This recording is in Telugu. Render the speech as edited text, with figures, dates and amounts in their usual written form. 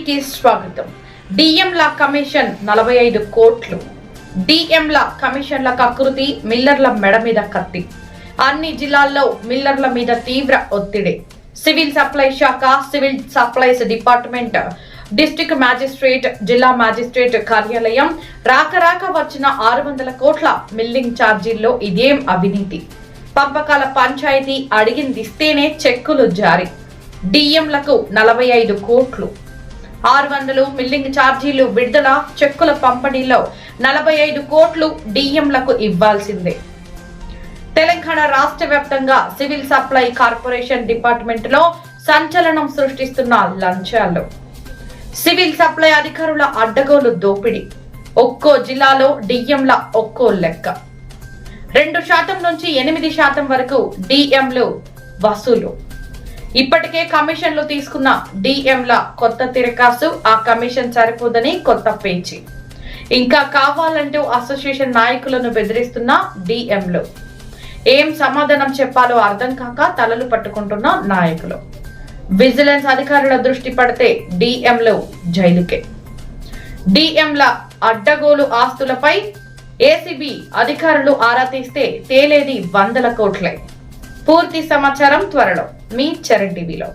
టీవీకి స్వాగతం. డిఎంల కమిషన్ 45 కోట్లు. డిఎంల కమిషన్ల కకృతి, మిల్లర్ల మెడ మీద కత్తి. అన్ని జిల్లాల్లో మిల్లర్ల మీద తీవ్ర ఒత్తిడి. సివిల్ సప్లై శాఖ, civil supplies department, district magistrate, జిల్లా మ్యాజిస్ట్రేట్ కార్యాలయం రాక వచ్చిన 600 కోట్ల మిల్లింగ్ ఛార్జీల్లో ఇదేం అవినీతి? పంపకాల పంచాయతీ అడిగిందిస్తేనే చెక్కులు జారీ. డిఎంలకు 45 కోట్లు. 600 మిల్లింగ్ ఛార్జీలు విడుదల, చెక్కుల పంపిణీలో 45 కోట్లు డిఎంలకు ఇవ్వాల్సిందే. తెలంగాణ రాష్ట్ర వ్యాప్తంగా సివిల్ సప్లై కార్పొరేషన్ డిపార్ట్మెంట్ లో సంచలనం సృష్టిస్తున్న లంచాలు. సివిల్ సప్లై అధికారుల అడ్డగోలు దోపిడీ. ఒక్కో జిల్లాలో డిఎంల ఒక్కో లెక్క. 2% నుంచి 8% వరకు డిఎంలు వసూలు. ఇప్పటికే కమిషన్లు తీసుకున్న డిఎంల కొత్త తిరకాసు, ఆ కమిషన్ సరిపోదని కొత్త పేచి. ఇంకా కావాలంటూ అసోసియేషన్ నాయకులను బెదిరిస్తున్న డిఎంలు. ఏం సమాధానం చెప్పాలో అర్థం కాక తలలు పట్టుకుంటున్న నాయకులు. విజిలెన్స్ అధికారుల దృష్టి పడితే డిఎంలు జైలుకే. డిఎంల అడ్డగోలు ఆస్తులపై ఏసీబీ అధికారులు ఆరా తీస్తే తేలేది 100 కోట్లే. పూర్తి సమాచారం త్వరలో మీ చరణ్ టీవీలో.